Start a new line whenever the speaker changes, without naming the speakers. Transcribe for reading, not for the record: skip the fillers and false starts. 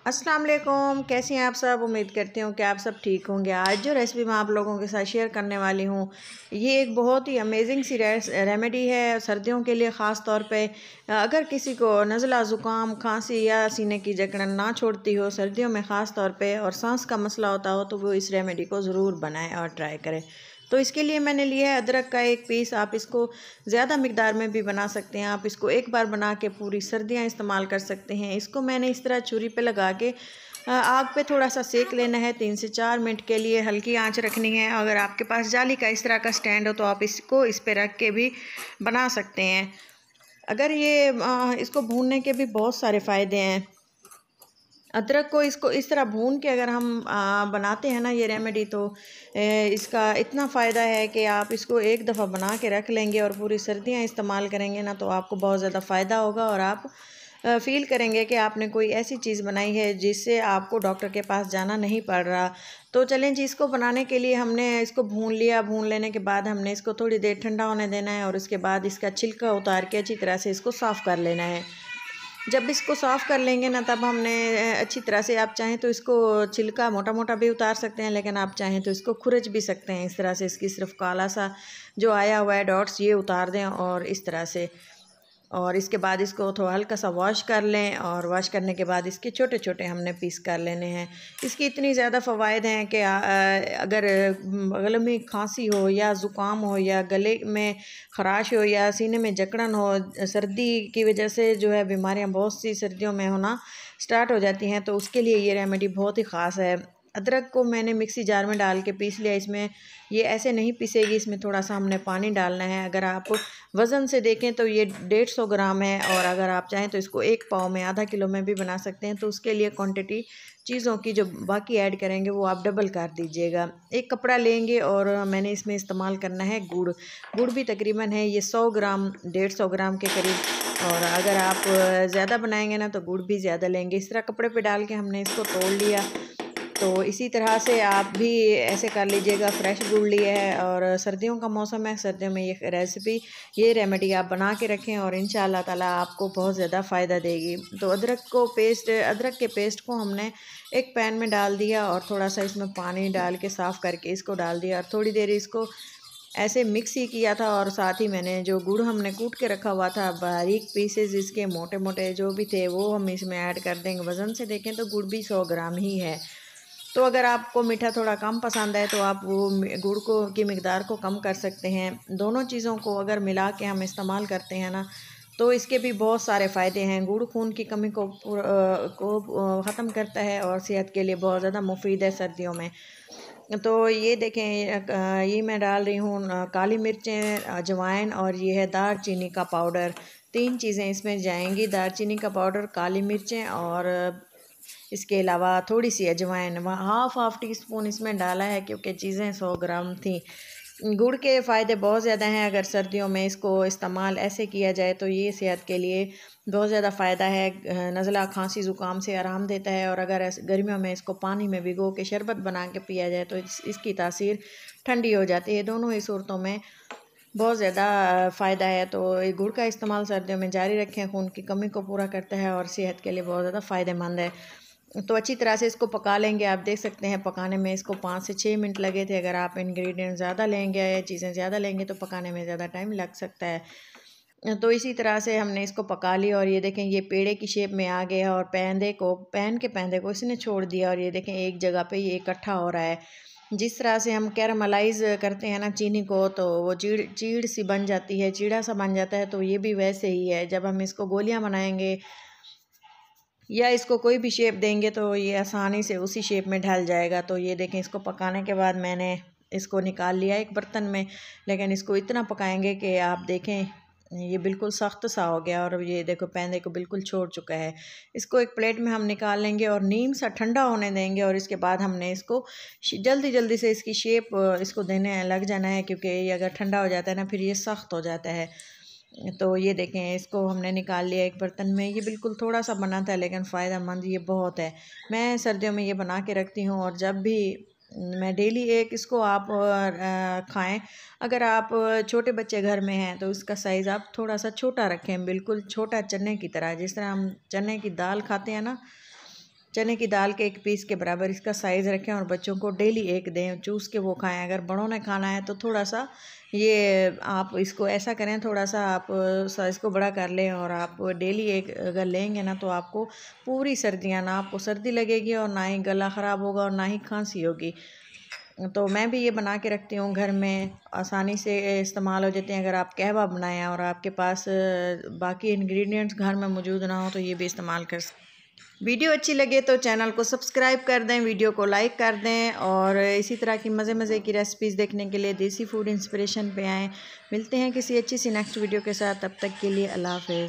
अस्सलाम वालेकुम, कैसे हैं आप सब। उम्मीद करती हूँ कि आप सब ठीक होंगे। आज जो रेसिपी मैं आप लोगों के साथ शेयर करने वाली हूँ, ये एक बहुत ही अमेजिंग सी रेमेडी है सर्दियों के लिए। ख़ास तौर पे अगर किसी को नज़ला ज़ुकाम खांसी या सीने की जकड़न ना छोड़ती हो सर्दियों में ख़ास तौर पे, और सांस का मसला होता हो, तो वो इस रेमेडी को ज़रूर बनाएं और ट्राई करें। तो इसके लिए मैंने लिया है अदरक का एक पीस। आप इसको ज़्यादा मिकदार में भी बना सकते हैं। आप इसको एक बार बना के पूरी सर्दियाँ इस्तेमाल कर सकते हैं। इसको मैंने इस तरह छुरी पे लगा के आग पे थोड़ा सा सेक लेना है। 3 से 4 मिनट के लिए हल्की आंच रखनी है। अगर आपके पास जाली का इस तरह का स्टैंड हो तो आप इसको इस पे रख के भी बना सकते हैं। अगर ये इसको भूनने के भी बहुत सारे फ़ायदे हैं। अदरक को इसको इस तरह भून के अगर हम बनाते हैं ना ये रेमेडी, तो इसका इतना फ़ायदा है कि आप इसको एक दफ़ा बना के रख लेंगे और पूरी सर्दियाँ इस्तेमाल करेंगे ना, तो आपको बहुत ज़्यादा फ़ायदा होगा और आप फ़ील करेंगे कि आपने कोई ऐसी चीज़ बनाई है जिससे आपको डॉक्टर के पास जाना नहीं पड़ रहा। तो चलें जी, इसको बनाने के लिए हमने इसको भून लिया। भून लेने के बाद हमने इसको थोड़ी देर ठंडा होने देना है और उसके बाद इसका छिलका उतार के अच्छी तरह से इसको साफ़ कर लेना है। जब इसको साफ़ कर लेंगे ना, तब हमने अच्छी तरह से, आप चाहें तो इसको छिलका मोटा मोटा भी उतार सकते हैं, लेकिन आप चाहें तो इसको खुरच भी सकते हैं। इस तरह से इसकी सिर्फ काला सा जो आया हुआ है डॉट्स, ये उतार दें और इस तरह से। और इसके बाद इसको थोड़ा हल्का सा वॉश कर लें और वॉश करने के बाद इसके छोटे छोटे हमने पीस कर लेने हैं। इसकी इतनी ज़्यादा फ़वाइद हैं कि अगर गले में खांसी हो या ज़ुकाम हो या गले में ख़राश हो या सीने में जकड़न हो, सर्दी की वजह से जो है बीमारियां बहुत सी सर्दियों में होना स्टार्ट हो जाती हैं, तो उसके लिए ये रेमेडी बहुत ही ख़ास है। अदरक को मैंने मिक्सी जार में डाल के पीस लिया। इसमें ये ऐसे नहीं पीसेगी, इसमें थोड़ा सा हमने पानी डालना है। अगर आप वज़न से देखें तो ये 150 ग्राम है, और अगर आप चाहें तो इसको 1 पाव में, आधा किलो में भी बना सकते हैं। तो उसके लिए क्वांटिटी चीज़ों की जो बाकी ऐड करेंगे वो आप डबल कर दीजिएगा। एक कपड़ा लेंगे और मैंने इसमें इस्तेमाल करना है गुड़। गुड़ भी तकरीबन है ये 100 ग्राम, 150 ग्राम के करीब। और अगर आप ज़्यादा बनाएंगे ना तो गुड़ भी ज़्यादा लेंगे। इस तरह कपड़े पे डाल के हमने इसको तोड़ लिया। तो इसी तरह से आप भी ऐसे कर लीजिएगा। फ्रेश गुड़ लिए है और सर्दियों का मौसम है, सर्दियों में ये रेसिपी, ये रेमेडी आप बना के रखें और इंशाअल्लाह ताला आपको बहुत ज़्यादा फ़ायदा देगी। तो अदरक के पेस्ट को हमने एक पैन में डाल दिया और थोड़ा सा इसमें पानी डाल के साफ़ करके इसको डाल दिया और थोड़ी देर इसको ऐसे मिक्स ही किया था। और साथ ही मैंने जो गुड़ हमने कूट के रखा हुआ था, बारीक पीसेस इसके मोटे मोटे जो भी थे, वो हम इसमें ऐड कर देंगे। वज़न से देखें तो गुड़ भी 100 ग्राम ही है। तो अगर आपको मीठा थोड़ा कम पसंद है तो आप वो गुड़ को की मिकदार को कम कर सकते हैं। दोनों चीज़ों को अगर मिला के हम इस्तेमाल करते हैं ना, तो इसके भी बहुत सारे फ़ायदे हैं। गुड़ खून की कमी को ख़त्म करता है और सेहत के लिए बहुत ज़्यादा मुफीद है सर्दियों में। तो ये देखें, ये मैं डाल रही हूँ काली मिर्चें, अजवाइन, और ये है दालचीनी का पाउडर। 3 चीज़ें इसमें जाएंगी, दालचीनी का पाउडर, काली मिर्चें और इसके अलावा थोड़ी सी अजवाइन। हाफ़ टी स्पून इसमें डाला है क्योंकि चीज़ें 100 ग्राम थी। गुड़ के फ़ायदे बहुत ज़्यादा हैं। अगर सर्दियों में इसको इस्तेमाल ऐसे किया जाए तो ये सेहत के लिए बहुत ज़्यादा फ़ायदा है। नज़ला खांसी ज़ुकाम से आराम देता है। और अगर गर्मियों में इसको पानी में भिगो के शरबत बना के पिया जाए तो इसकी तासीर ठंडी हो जाती है। दोनों ही सूरतों में बहुत ज़्यादा फ़ायदा है। तो ये गुड़ का इस्तेमाल सर्दियों में जारी रखें, खून की कमी को पूरा करता है और सेहत के लिए बहुत ज़्यादा फ़ायदेमंद है। तो अच्छी तरह से इसको पका लेंगे। आप देख सकते हैं पकाने में इसको 5 से 6 मिनट लगे थे। अगर आप इंग्रेडिएंट ज़्यादा लेंगे या चीज़ें ज़्यादा लेंगे तो पकाने में ज़्यादा टाइम लग सकता है। तो इसी तरह से हमने इसको पका लिया और ये देखें ये पेड़े की शेप में आ गया और पैन के पैंदे को इसने छोड़ दिया। और ये देखें एक जगह पे ये इकट्ठा हो रहा है। जिस तरह से हम कैरामलाइज़ करते हैं ना चीनी को, तो वो चीड़ चीड़ सी बन जाती है, चीड़ा सा बन जाता है, तो ये भी वैसे ही है। जब हम इसको गोलियां बनाएंगे या इसको कोई भी शेप देंगे तो ये आसानी से उसी शेप में ढल जाएगा। तो ये देखें, इसको पकाने के बाद मैंने इसको निकाल लिया एक बर्तन में। लेकिन इसको इतना पकाएंगे कि आप देखें ये बिल्कुल सख्त सा हो गया और ये देखो पैंदे को बिल्कुल छोड़ चुका है। इसको एक प्लेट में हम निकाल लेंगे और नीम सा ठंडा होने देंगे। और इसके बाद हमने इसको जल्दी जल्दी से इसकी शेप इसको देने लग जाना है, क्योंकि ये अगर ठंडा हो जाता है ना फिर ये सख्त हो जाता है। तो ये देखें, इसको हमने निकाल लिया एक बर्तन में। ये बिल्कुल थोड़ा सा बना था लेकिन फ़ायदेमंद ये बहुत है। मैं सर्दियों में ये बना के रखती हूँ और जब भी मैं डेली एक इसको आप खाएं। अगर आप छोटे बच्चे घर में हैं तो इसका साइज़ आप थोड़ा सा छोटा रखें, बिल्कुल छोटा, चने की तरह। जिस तरह हम चने की दाल खाते हैं ना, चने की दाल के 1 पीस के बराबर इसका साइज़ रखें और बच्चों को डेली एक दें, चूस के वो खाएं। अगर बड़ों ने खाना है तो थोड़ा सा ये आप इसको ऐसा करें, थोड़ा सा आप साइज़ को बड़ा कर लें और आप डेली एक अगर लेंगे ना तो आपको पूरी सर्दियाँ, ना आपको सर्दी लगेगी और ना ही गला ख़राब होगा और ना ही खांसी होगी। तो मैं भी ये बना के रखती हूँ घर में, आसानी से इस्तेमाल हो जाते हैं। अगर आप कहवा बनाएं और आपके पास बाकी इंग्रेडिएंट्स घर में मौजूद ना हो तो ये भी इस्तेमाल कर सकते। वीडियो अच्छी लगे तो चैनल को सब्सक्राइब कर दें, वीडियो को लाइक कर दें और इसी तरह की मज़े की रेसिपीज़ देखने के लिए देसी फूड इंस्पिरेशन पे आएँ। मिलते हैं किसी अच्छी सी नेक्स्ट वीडियो के साथ, तब तक के लिए अल्लाह हाफ़िज़।